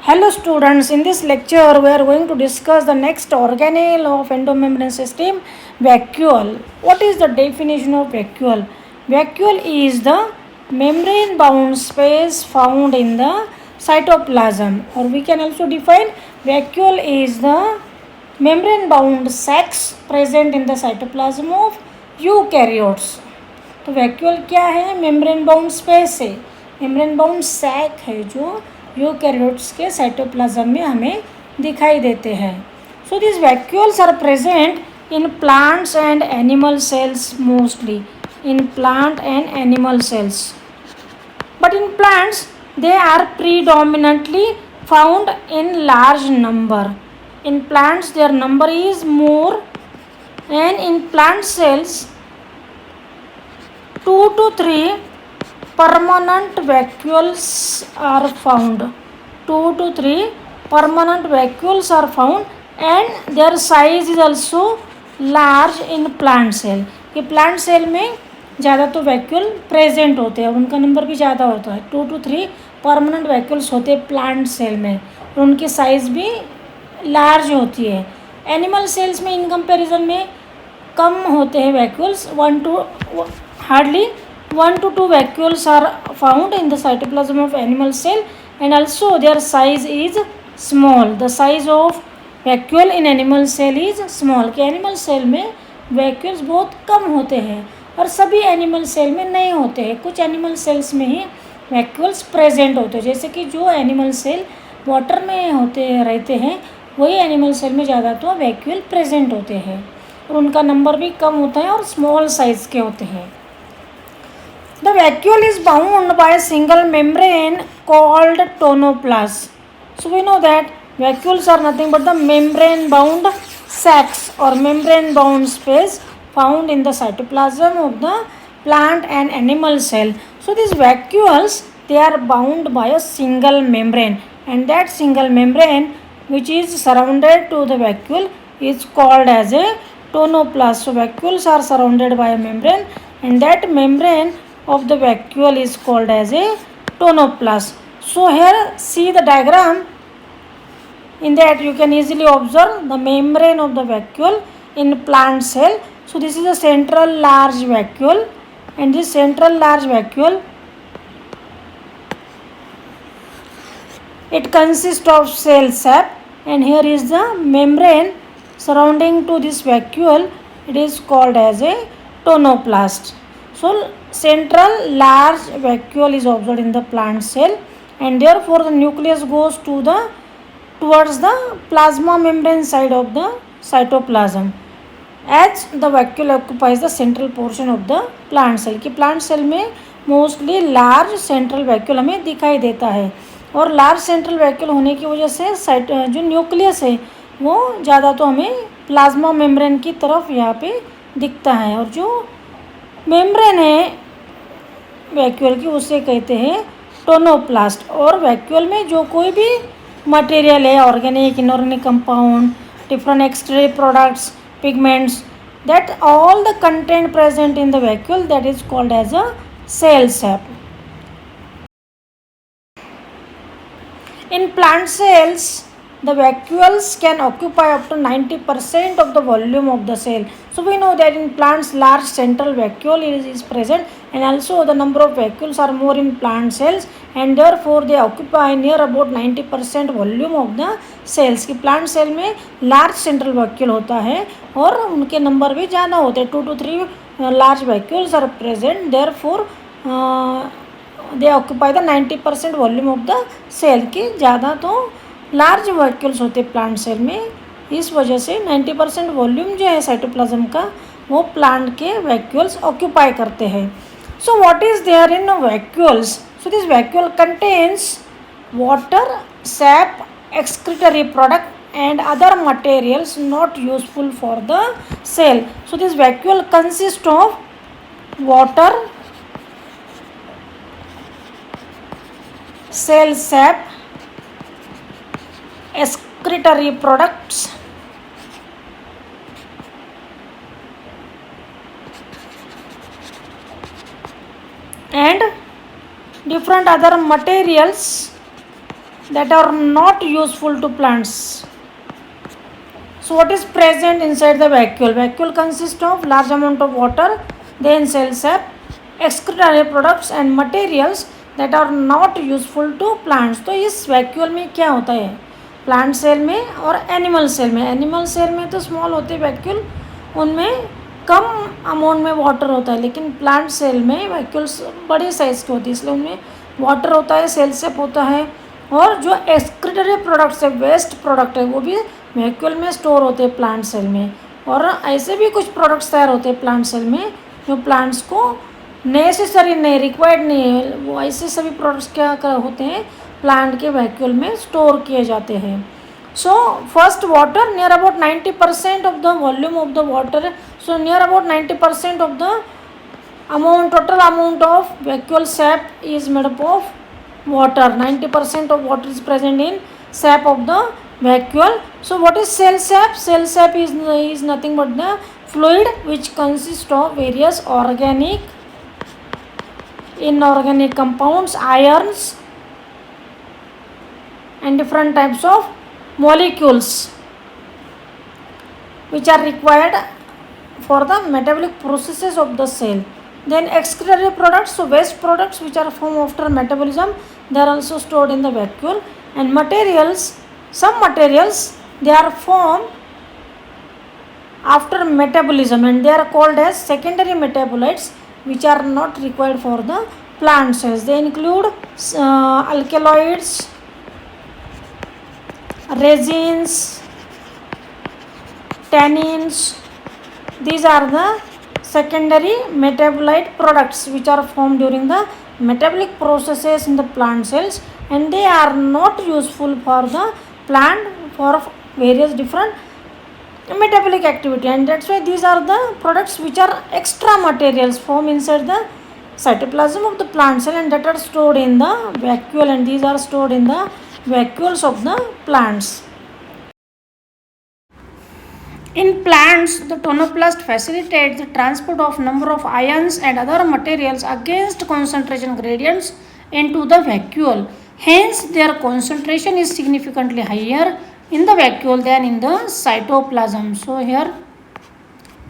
Hello students, in this lecture we are going to discuss the next organelle of endomembrane system, vacuole. What is the definition of vacuole? Vacuole is the membrane bound space found in the cytoplasm, or we can also define vacuole is the membrane bound sacs present in the cytoplasm of eukaryotes. तो vacuole क्या है? Membrane bound space है, membrane bound sac है जो eukaryotes के cytoplasm में हमें दिखाई देते हैं. So this vacuoles are present in plants and animal cells, mostly in plant and animal cells. But in plants they are predominantly found in large number. In plants their number is more, and in plant cells 2 to 3 permanent vacuoles are found. 2 to 3 permanent vacuoles are found, and their size is also large in plant cell. कि plant cell में ज़्यादा तो vacuole present होते हैं, उनका number भी ज़्यादा होता है. 2 to 3 परमानेंट वैक्यूल्स होते हैं प्लांट सेल में, और उनकी साइज़ भी लार्ज होती है. एनिमल सेल्स में इन कंपेरिजन में कम होते हैं vacuoles. Hardly 1 to 2 vacuoles are found in the cytoplasm of animal cell, and also their size is small. The size of vacuole in animal cell is small. कि animal cell में vacuoles बहुत कम होते हैं और सभी animal cell में नहीं होते हैं. कुछ animal cells में ही vacuoles present होते हैं, जैसे कि जो animal cell water में रहते हैं वही animal cell में ज़्यादा तो vacuole present होते हैं, और उनका नंबर भी कम होता है और small size के होते हैं. The vacuole is bound by a single membrane called tonoplast. So we know that vacuoles are nothing but the membrane bound sacs or membrane bound space found in the cytoplasm of the plant and animal cell. So these vacuoles, they are bound by a single membrane, and that single membrane which is surrounded to the vacuole is called as a tonoplast. So vacuoles are surrounded by a membrane, and that membrane of the vacuole is called as a tonoplast. So here see the diagram. In that you can easily observe the membrane of the vacuole in plant cell. So this is a central large vacuole, and this central large vacuole, it consists of cell sap, and here is the membrane surrounding to this vacuole. It is called as a tonoplast. So central large vacuole is observed in the plant cell, and therefore the nucleus goes towards the plasma membrane side of the cytoplasm, as the vacuole occupies the central portion of the plant cell. कि plant cell में mostly large central vacuole हमें दिखाई देता है, और large central vacuole होने की वजह से जो न्यूक्लियस है वो ज़्यादा तो हमें प्लाज्मा मेम्ब्रेन की तरफ यहाँ पे दिखता है, और जो मेम्ब्रेन है वैक्यूल की उसे कहते हैं टोनोप्लास्ट. और वैक्यूल में जो कोई भी मटेरियल है, organic, inorganic compound, different extra products, pigments, that all the content present in the vacuole, that is called as a cell sap. In plant cells, the vacuoles can occupy up to 90% of the volume of the cell. So we know that in plants large central vacuole is present, and also the number of vacuoles are more in plant cells, and therefore they occupy near about 90% volume of the cells. कि plant cell में large central vacuole होता है और उनके number भी ज़्यादा होते हैं. 2 to 3 large vacuoles are present, therefore they occupy the 90% volume of the cell. कि ज़्यादा तो लार्ज वैक्यूल्स होते हैं प्लांट सेल में, इस वजह से 90% वॉल्यूम जो है साइटोप्लाज्म का वो प्लांट के वैक्यूल्स ऑक्यूपाई करते हैं. So what is there in vacuoles? So this vacuole contains water, sap, excretory product and other materials not useful for the cell. So this vacuole consist of water, cell sap, excretory products, and different other materials that are not useful to plants. So what is present inside the vacuole? Vacuole consists of large amount of water, then cell sap, excretory products and materials that are not useful to plants. तो इस vacuole में क्या होता है, plant cell में और animal cell में. Animal cell में तो स्मॉल होते हैं वैक्यूल, उनमें कम अमाउंट में वाटर होता है, लेकिन प्लांट सेल में वैक्यूल्स बड़े साइज़ के होती है, इसलिए उनमें वाटर होता है, सेल सेप होता है, और जो एक्सक्रीटरी प्रोडक्ट्स है, वेस्ट प्रोडक्ट है, वो भी वैक्यूल में स्टोर होते हैं प्लांट सेल में. और ऐसे भी कुछ प्रोडक्ट्स तैयार होते हैं प्लांट सेल में जो प्लांट्स को नेसेसरी नहीं, रिक्वायर्ड नहीं है, वो ऐसे सभी प्रोडक्ट्स क्या होते हैं प्लांट के वैक्यूल में स्टोर किए जाते हैं. So first water, near about 90% of the volume of the water, so near about 90% of the amount, total amount of vacuole sap is made up of water. 90% of water is present in sap of the vacuole. So what is cell sap? Cell sap is nothing but the fluid which consists of various organic, inorganic compounds, ions and different types of molecules which are required for the metabolic processes of the cell. Then excretory products, so waste products which are formed after metabolism, they are also stored in the vacuole. And materials, some materials they are formed after metabolism and they are called as secondary metabolites which are not required for the plant cells. They include alkaloids, resins, tannins. These are the secondary metabolite products which are formed during the metabolic processes in the plant cells, and they are not useful for the plant for various different metabolic activity, and that's why these are the products which are extra materials formed inside the cytoplasm of the plant cell and that are stored in the vacuole, and these are stored in the vacuoles of the plants. In plants, the tonoplast facilitates the transport of number of ions and other materials against concentration gradients into the vacuole. Hence, their concentration is significantly higher in the vacuole than in the cytoplasm. So, here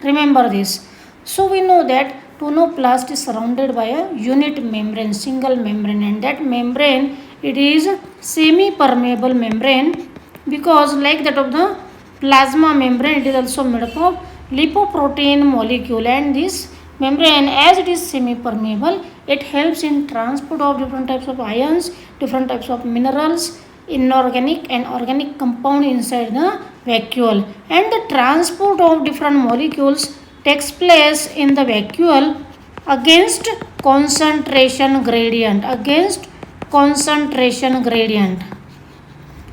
remember this. So, we know that tonoplast is surrounded by a unit membrane, single membrane, and that membrane, it is semi-permeable membrane, because like that of the plasma membrane, it is also made up of lipoprotein molecule, and this membrane, as it is semi-permeable, it helps in transport of different types of ions, different types of minerals, inorganic and organic compound inside the vacuole, and the transport of different molecules takes place in the vacuole against concentration gradient. Against concentration gradient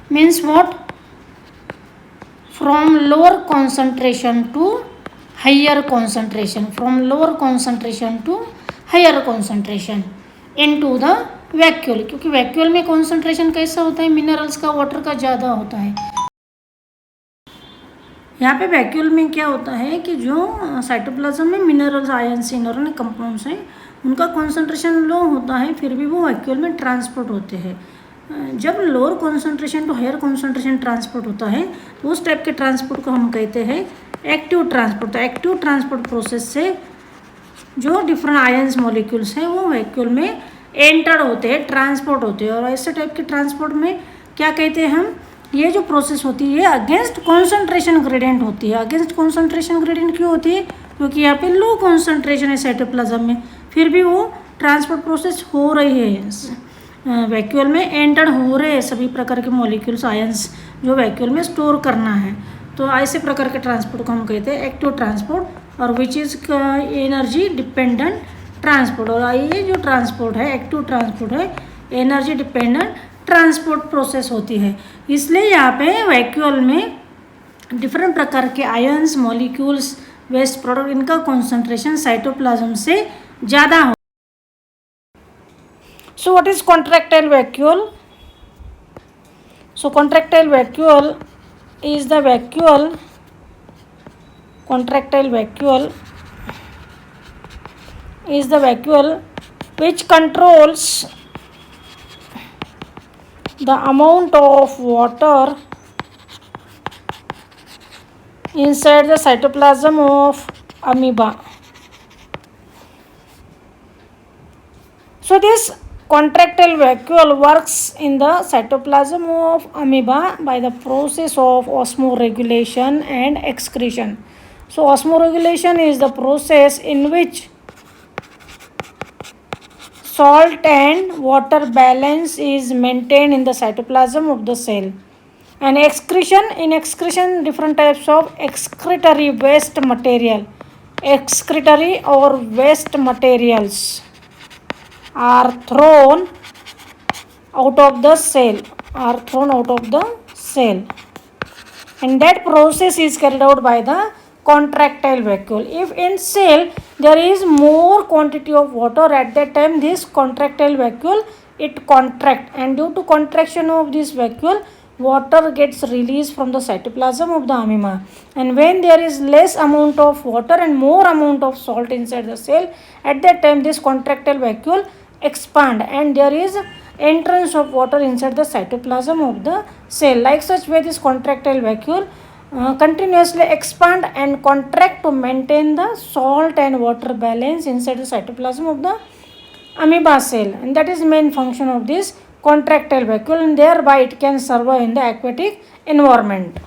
means what? From lower concentration to higher concentration, from lower concentration to higher concentration into the vacuole. क्योंकि vacuole में concentration कैसा होता है, minerals का, water का ज़्यादा होता है. यहाँ पे वैक्यूल में क्या होता है कि जो साइटोप्लाज्म में मिनरल्स, आयंस, इनऑर्गेनिक कंपाउंड्स हैं, उनका कॉन्सेंट्रेशन लो होता है, फिर भी वो वैक्यूल में ट्रांसपोर्ट होते हैं. जब lower concentration to higher concentration transport होता है तो उस टाइप के ट्रांसपोर्ट को हम कहते हैं एक्टिव ट्रांसपोर्ट. तो एक्टिव ट्रांसपोर्ट प्रोसेस से जो डिफरेंट आयंस मॉलिक्यूल्स हैं वो वैक्यूल में एंटर होते हैं, ट्रांसपोर्ट होते हैं. और ऐसे टाइप के ट्रांसपोर्ट में क्या कहते हैं हम, ये जो प्रोसेस होती है अगेंस्ट कॉन्सेंट्रेशन ग्रेडियंट होती है. अगेंस्ट कॉन्सेंट्रेशन ग्रेडियंट क्यों होती है? क्योंकि यहाँ पे लो कॉन्सेंट्रेशन है साइटोप्लाज्म में, फिर भी वो ट्रांसपोर्ट प्रोसेस हो रही है, वैक्यूल में एंटर हो रहे हैं सभी प्रकार के मॉलिक्यूल्स, आयंस जो वैक्यूल में स्टोर करना है. तो ऐसे प्रकार के ट्रांसपोर्ट को हम कहते हैं एक्टिव ट्रांसपोर्ट, और which is energy dependent transport. और ये जो ट्रांसपोर्ट है, एक्टिव ट्रांसपोर्ट है, एनर्जी डिपेंडेंट ट्रांसपोर्ट प्रोसेस होती है. इसलिए यहाँ पे वैक्यूल में डिफरेंट प्रकार के आयंस, मॉलिक्यूल्स, वेस्ट प्रोडक्ट, इनका कॉन्सेंट्रेशन साइटोप्लाज्म से ज़्यादा हो. So what is contractile vacuole? So contractile vacuole is the vacuole, contractile vacuole is the vacuole which controls the amount of water inside the cytoplasm of amoeba. So this contractile vacuole works in the cytoplasm of amoeba by the process of osmoregulation and excretion. So osmoregulation is the process in which salt and water balance is maintained in the cytoplasm of the cell. And excretion, different types of excretory waste material, excretory or waste materials are thrown out of the cell, and that process is carried out by the contractile vacuole. If in cell there is more quantity of water, at that time this contractile vacuole it contract, and due to contraction of this vacuole water gets released from the cytoplasm of the amoeba. And when there is less amount of water and more amount of salt inside the cell, at that time this contractile vacuole expand and there is entrance of water inside the cytoplasm of the cell. Like such way this contractile vacuole continuously expand and contract to maintain the salt and water balance inside the cytoplasm of the amoeba cell, and that is the main function of this contractile vacuole, and thereby it can survive in the aquatic environment.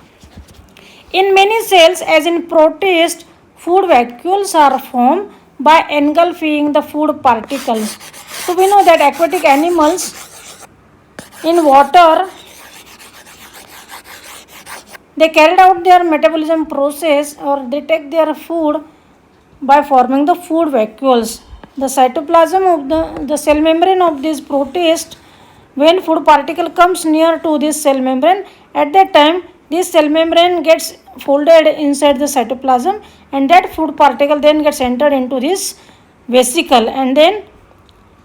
In many cells, as in protists, food vacuoles are formed by engulfing the food particles. So we know that aquatic animals in water, they carried out their metabolism process or they take their food by forming the food vacuoles. The cytoplasm of the cell membrane of this protist, when food particle comes near to this cell membrane, at that time this cell membrane gets folded inside the cytoplasm, and that food particle then gets entered into this vesicle, and then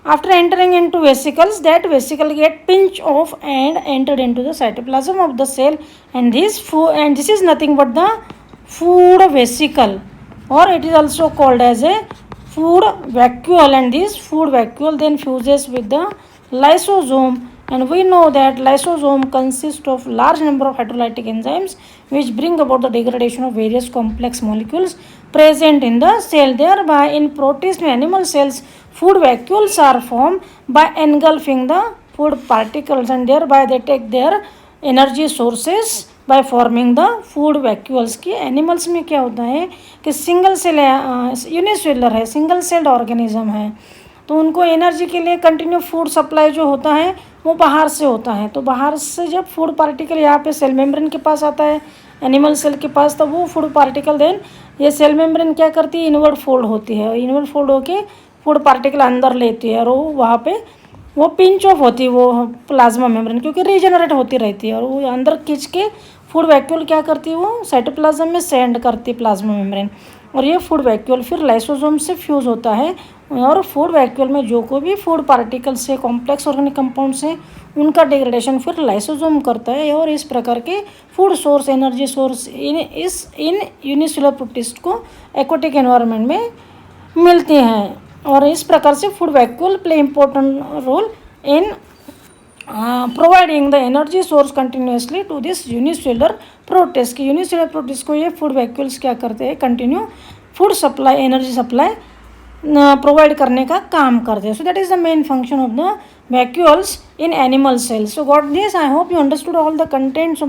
after entering into vesicles, that vesicle get pinch off and entered into the cytoplasm of the cell, and this is nothing but the food vesicle, or it is also called as a food vacuole. And this food vacuole then fuses with the lysosome, and we know that lysosome consists of large number of hydrolytic enzymes which bring about the degradation of various complex molecules present in the cell. Thereby in protist animal cells, food vacuoles are formed by engulfing the food particles, and thereby they take their energy sources by forming the food vacuoles. कि animals में क्या होता है कि single cell unicellular है, single celled organism है, तो उनको एनर्जी के लिए कंटिन्यू फूड सप्लाई जो होता है वो बाहर से होता है. तो बाहर से जब फूड पार्टिकल यहाँ पे सेल मेम्ब्रेन के पास आता है, एनिमल सेल के पास, तो वो फूड पार्टिकल देन ये सेल मेम्ब्रेन क्या करती है, इनवर्ड फोल्ड होती है, और इनवर्ड फोल्ड होके फूड पार्टिकल अंदर लेती है, और वो वहाँ पे वो पिंच ऑफ होती है वो प्लाज्मा मेम्ब्रेन, क्योंकि रीजनरेट होती रहती है, और वो अंदर खींच के फूड वैक्यूल क्या करती है, वो साइटोप्लाज्म में सेंड करती है प्लाज्मा मेम्ब्रेन, और ये फूड वैक्यूल फिर लाइसोसोम से फ्यूज़ होता है, और फूड वैक्यूल में जो कोई भी फूड पार्टिकल से कॉम्प्लेक्स ऑर्गेनिक कंपाउंड से उनका डिग्रेडेशन फिर लाइसोसोम करता है, और इस प्रकार के food source, energy source in unicellular protist को एक्वाटिक एनवायरनमेंट में मिलती हैं. और इस प्रकार से food vacuole play important role in providing the energy source continuously to this unicellular protist. कि यूनिसेलुलर प्रोटिस्ट को ये फूड वैक्यूल्स क्या करते हैं, continue food supply, energy supply provide करने का काम करते हैं. So that is the main function of the vacuoles in animal cells. So got this? I hope you understood all the contents of the